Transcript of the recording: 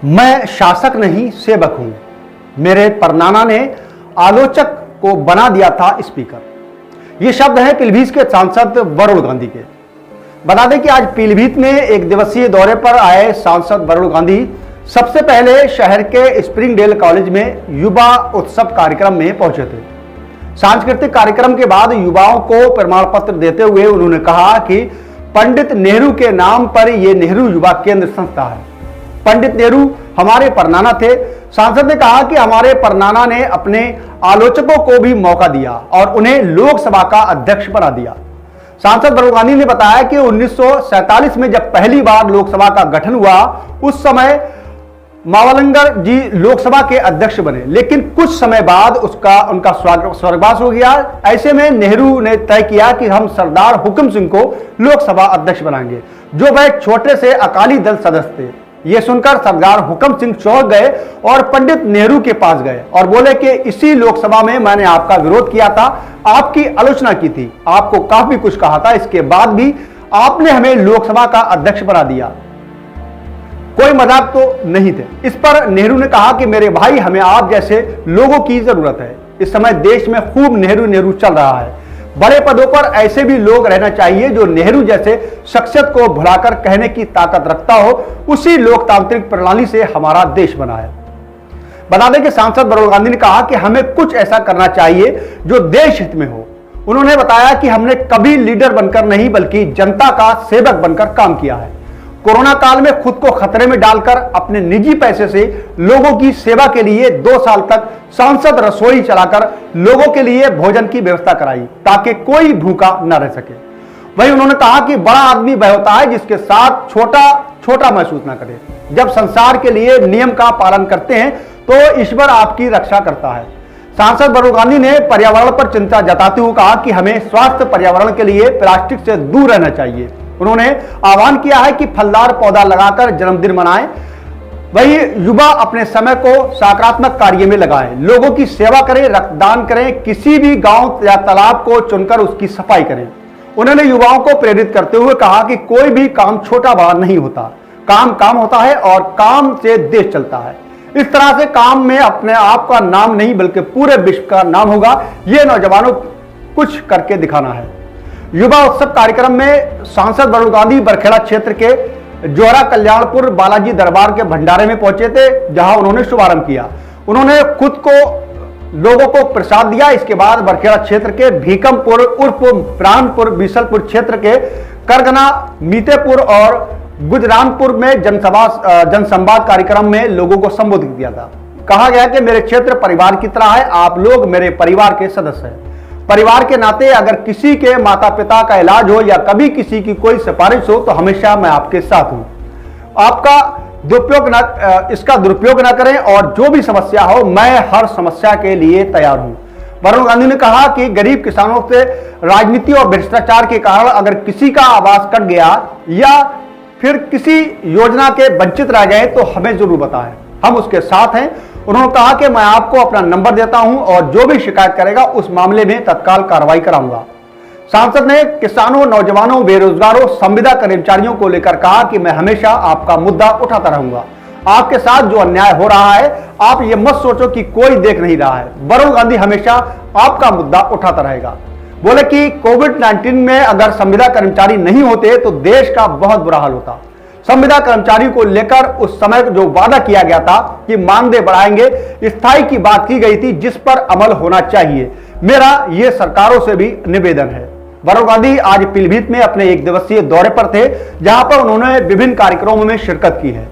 मैं शासक नहीं सेवक हूं। मेरे परनाना ने आलोचक को बना दिया था स्पीकर। ये शब्द है पीलीभीत के सांसद वरुण गांधी के। बता दें कि आज पीलीभीत में एक दिवसीय दौरे पर आए सांसद वरुण गांधी सबसे पहले शहर के स्प्रिंगडेल कॉलेज में युवा उत्सव कार्यक्रम में पहुंचे थे। सांस्कृतिक कार्यक्रम के बाद युवाओं को प्रमाण पत्र देते हुए उन्होंने कहा कि पंडित नेहरू के नाम पर यह नेहरू युवा केंद्र संस्था है। पंडित नेहरू हमारे परनाना थे। सांसद ने कहा कि हमारे परनाना ने अपने आलोचकों को भी मौका दिया और उन्हें लोकसभा का अध्यक्ष बना दिया। सांसद वरुण गांधी ने बताया कि 1947 में जब पहली बार लोकसभा का गठन हुआ उस समय मावलंकर जी लोकसभा के अध्यक्ष बने, लेकिन कुछ समय बाद उनका स्वर्गवास हो गया। ऐसे में नेहरू ने तय किया कि हम सरदार हुक्म सिंह को लोकसभा अध्यक्ष बनाएंगे, जो वह छोटे से अकाली दल सदस्य थे। यह सुनकर सरदार हुक्म सिंह चौंक गए और पंडित नेहरू के पास गए और बोले कि इसी लोकसभा में मैंने आपका विरोध किया था, आपकी आलोचना की थी, आपको काफी कुछ कहा था, इसके बाद भी आपने हमें लोकसभा का अध्यक्ष बना दिया। कोई मजाक तो नहीं थे। इस पर नेहरू ने कहा कि मेरे भाई, हमें आप जैसे लोगों की जरूरत है। इस समय देश में खूब नेहरू नेहरू चल रहा है। बड़े पदों पर ऐसे भी लोग रहना चाहिए जो नेहरू जैसे शख्सियत को भुलाकर कहने की ताकत रखता हो। उसी लोकतांत्रिक प्रणाली से हमारा देश बना है। बता दें कि सांसद वरुण गांधी ने कहा कि हमें कुछ ऐसा करना चाहिए जो देश हित में हो। उन्होंने बताया कि हमने कभी लीडर बनकर नहीं बल्कि जनता का सेवक बनकर काम किया है। कोरोना काल में खुद को खतरे में डालकर अपने निजी पैसे से लोगों की सेवा के लिए 2 साल तक सांसद रसोई चलाकर लोगों के लिए भोजन की व्यवस्था कराई ताकि कोई भूखा न रह सके। वहीं उन्होंने कहा कि बड़ा आदमी वह होता है जिसके साथ छोटा छोटा महसूस न करे। जब संसार के लिए नियम का पालन करते हैं तो ईश्वर आपकी रक्षा करता है। सांसद वरुण गांधी ने पर्यावरण पर चिंता जताते हुए कहा कि हमें स्वास्थ्य पर्यावरण के लिए प्लास्टिक से दूर रहना चाहिए। उन्होंने आह्वान किया है कि फलदार पौधा लगाकर जन्मदिन मनाएं। वही युवा अपने समय को सकारात्मक कार्य में लगाएं, लोगों की सेवा करें, रक्तदान करें, किसी भी गांव या तालाब को चुनकर उसकी सफाई करें। उन्होंने युवाओं को प्रेरित करते हुए कहा कि कोई भी काम छोटा बड़ा नहीं होता, काम काम होता है और काम से देश चलता है। इस तरह से काम में अपने आप का नाम नहीं बल्कि पूरे विश्व का नाम होगा। ये नौजवानों कुछ करके दिखाना है। युवा उत्सव कार्यक्रम में सांसद वरुण गांधी बरखेड़ा क्षेत्र के जोहरा कल्याणपुर बालाजी दरबार के भंडारे में पहुंचे थे, जहां उन्होंने शुभारंभ किया। उन्होंने खुद को लोगों को प्रसाद दिया। इसके बाद बरखेड़ा क्षेत्र के भीकमपुर उर्फ प्राणपुर बीसलपुर क्षेत्र के करगना मीतेपुर और गुजरानपुर में जनसंवाद कार्यक्रम में लोगों को संबोधित किया था। कहा गया कि मेरे क्षेत्र परिवार की तरह है, आप लोग मेरे परिवार के सदस्य हैं। परिवार के नाते अगर किसी के माता पिता का इलाज हो या कभी किसी की कोई सिफारिश हो तो हमेशा मैं आपके साथ हूं। आपका इसका दुरुपयोग न करें और जो भी समस्या हो मैं हर समस्या के लिए तैयार हूं। वरुण गांधी ने कहा कि गरीब किसानों से राजनीति और भ्रष्टाचार के कारण अगर किसी का आवास कट गया या फिर किसी योजना के वंचित रह गए तो हमें जरूर बताएं, हम उसके साथ हैं। उन्होंने कहा कि मैं आपको अपना नंबर देता हूं और जो भी शिकायत करेगा उस मामले में तत्काल कार्रवाई कराऊंगा। सांसद ने किसानों, नौजवानों, बेरोजगारों, संविदा कर्मचारियों को लेकर कहा कि मैं हमेशा आपका मुद्दा उठाता रहूंगा। आपके साथ जो अन्याय हो रहा है आप ये मत सोचो कि कोई देख नहीं रहा है। वरुण गांधी हमेशा आपका मुद्दा उठाता रहेगा। बोले कि कोविड-19 में अगर संविदा कर्मचारी नहीं होते तो देश का बहुत बुरा हाल होता। संविदा कर्मचारी को लेकर उस समय जो वादा किया गया था कि मानदेय बढ़ाएंगे, स्थायी की बात की गई थी जिस पर अमल होना चाहिए। मेरा ये सरकारों से भी निवेदन है। वरुण गांधी आज पीलीभीत में अपने 1 दिवसीय दौरे पर थे, जहां पर उन्होंने विभिन्न कार्यक्रमों में शिरकत की है।